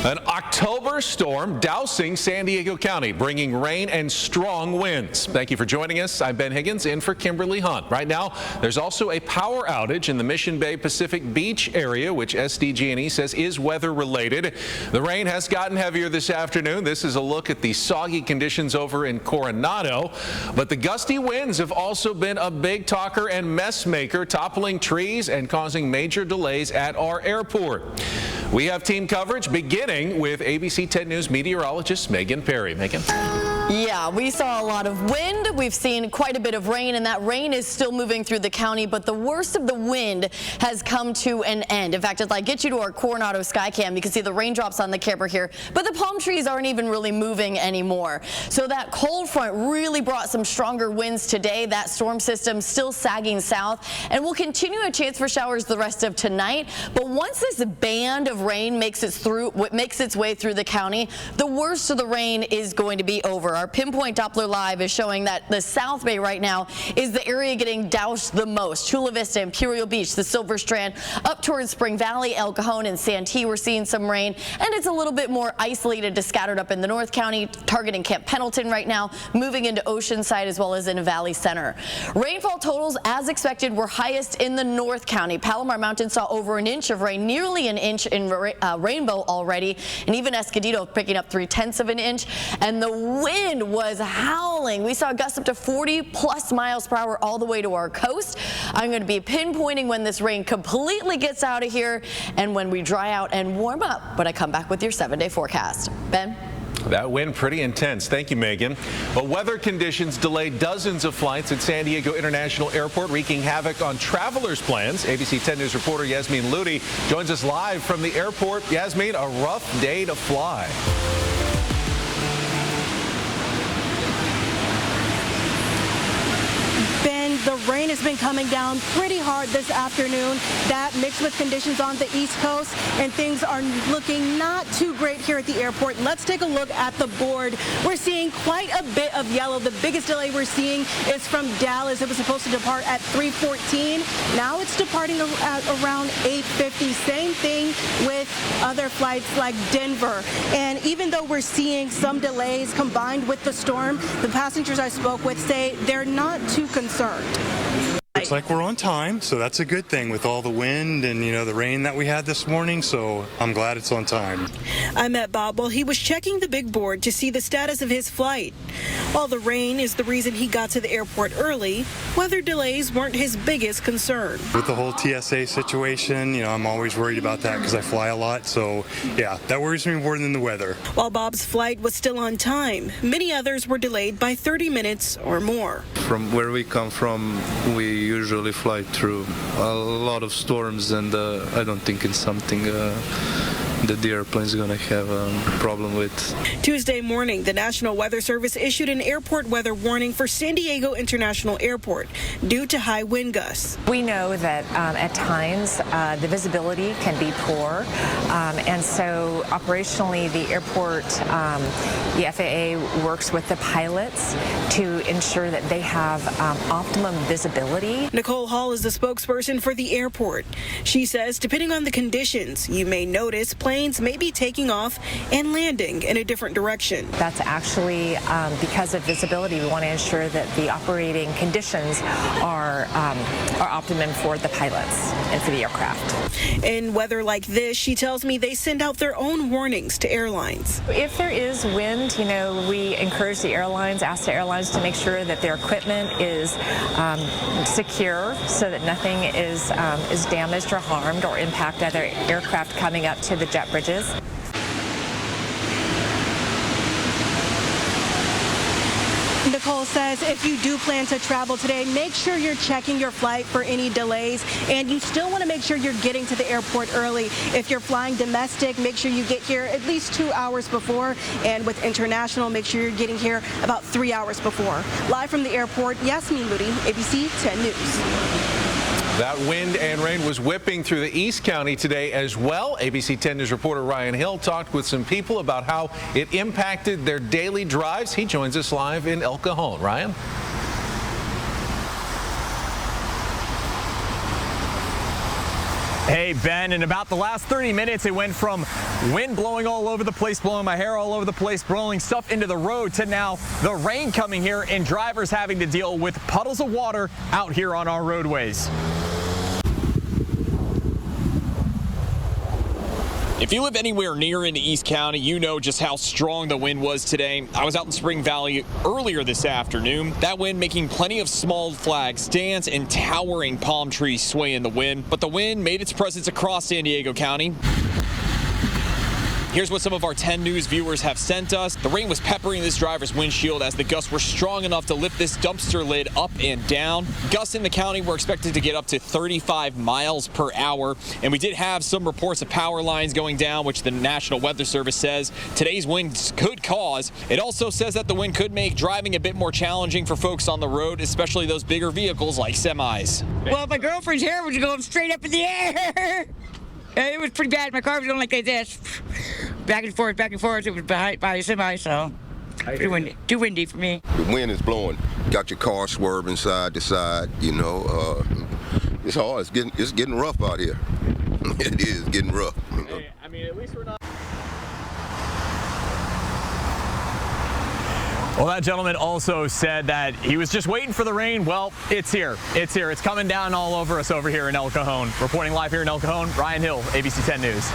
An October storm dousing San Diego County, bringing rain and strong winds. Thank you for joining us. I'm Ben Higgins in for Kimberly Hunt. Right now, there's also a power outage in the Mission Bay Pacific Beach area, which SDG&E says is weather related. The rain has gotten heavier this afternoon. This is a look at the soggy conditions over in Coronado. But the gusty winds have also been a big talker and mess maker, toppling trees and causing major delays at our airport. We have team coverage beginning with ABC 10 News meteorologist Megan Parry. Megan? Yeah, we saw a lot of wind. We've seen quite a bit of rain, and that rain is still moving through the county, but the worst of the wind has come to an end. In fact, as I get you to our Coronado Skycam, you can see the raindrops on the camera here, but the palm trees aren't even really moving anymore. So that cold front really brought some stronger winds today. That storm system still sagging south, and we'll continue a chance for showers the rest of tonight. But once this band of rain makes its way through the county, the worst of the rain is going to be over. Our pinpoint Doppler Live is showing that the South Bay right now is the area getting doused the most. Chula Vista, Imperial Beach, the Silver Strand, up towards Spring Valley, El Cajon, and Santee, we're seeing some rain, and it's a little bit more isolated to scattered up in the North County, targeting Camp Pendleton right now, moving into Oceanside as well as in Valley Center. Rainfall totals, as expected, were highest in the North County. Palomar Mountain saw over an inch of rain, nearly an inch in Rainbow already, and even Escondido picking up 3/10 of an inch, and the wind was howling. We saw gusts up to 40+ miles per hour all the way to our coast. I'm going to be pinpointing when this rain completely gets out of here and when we dry out and warm up when I come back with your 7-day forecast. Ben? That wind pretty intense. Thank you, Megan. But weather conditions delayed dozens of flights at San Diego International Airport, wreaking havoc on travelers' plans. ABC 10 News reporter Yasmeen Ludy joins us live from the airport. Yasmeen, a rough day to fly. The rain has been coming down pretty hard this afternoon. That mixed with conditions on the East Coast, and things are looking not too great here at the airport. Let's take a look at the board. We're seeing quite a bit of yellow. The biggest delay we're seeing is from Dallas. It was supposed to depart at 3:14. Now it's departing at around 8:50. Same thing with other flights like Denver. And even though we're seeing some delays combined with the storm, the passengers I spoke with say they're not too concerned. Looks like we're on time, so that's a good thing with all the wind and, the rain that we had this morning, so I'm glad it's on time. I met Bob while he was checking the big board to see the status of his flight. While the rain is the reason he got to the airport early, weather delays weren't his biggest concern. With the whole TSA situation, I'm always worried about that because I fly a lot, so yeah, that worries me more than the weather. While Bob's flight was still on time, many others were delayed by 30 minutes or more. From where we come from, we usually fly through a lot of storms, and I don't think it's something that the airplane is going to have a problem with. Tuesday morning, the National Weather Service issued an airport weather warning for San Diego International Airport due to high wind gusts. We know that at times the visibility can be poor, and so operationally the airport, the FAA works with the pilots to ensure that they have optimum visibility. Nicole Hall is the spokesperson for the airport. She says depending on the conditions, you may notice planes may be taking off and landing in a different direction. That's actually because of visibility. We want to ensure that the operating conditions are optimum for the pilots and for the aircraft. In weather like this, she tells me they send out their own warnings to airlines. If there is wind, we encourage the airlines, ask the airlines to make sure that their equipment is secure so that nothing is damaged or harmed or impact other aircraft coming up to the jet bridges. Nicole says if you do plan to travel today, make sure you're checking your flight for any delays, and you still want to make sure you're getting to the airport early. If you're flying domestic, make sure you get here at least 2 hours before, and with international, make sure you're getting here about 3 hours before. Live from the airport, Yasmeen, Ludy, ABC 10 News. That wind and rain was whipping through the East County today as well. ABC 10 News reporter Ryan Hill talked with some people about how it impacted their daily drives. He joins us live in El Cajon. Ryan? Hey, Ben, in about the last 30 minutes, it went from wind blowing all over the place, blowing my hair all over the place, blowing stuff into the road, to now the rain coming here and drivers having to deal with puddles of water out here on our roadways. If you live anywhere near in East County, you know just how strong the wind was today. I was out in Spring Valley earlier this afternoon. That wind making plenty of small flags dance and towering palm trees sway in the wind. But the wind made its presence across San Diego County. Here's what some of our 10 News viewers have sent us. The rain was peppering this driver's windshield as the gusts were strong enough to lift this dumpster lid up and down. Gusts in the county were expected to get up to 35 miles per hour. And we did have some reports of power lines going down, which the National Weather Service says today's winds could cause. It also says that the wind could make driving a bit more challenging for folks on the road, especially those bigger vehicles like semis. Well, my girlfriend's hair was going straight up in the air. It was pretty bad. My car was going like this. Back and forth, back and forth. It was by a semi, so too windy for me. The wind is blowing. Got your car swerving side to side. You know, it's hard. It's getting rough out here. It is getting rough. You know? Hey, I mean, at least we're not. Well, that gentleman also said that he was just waiting for the rain. Well, it's here. It's here. It's coming down all over us over here in El Cajon. Reporting live here in El Cajon, Ryan Hill, ABC 10 News.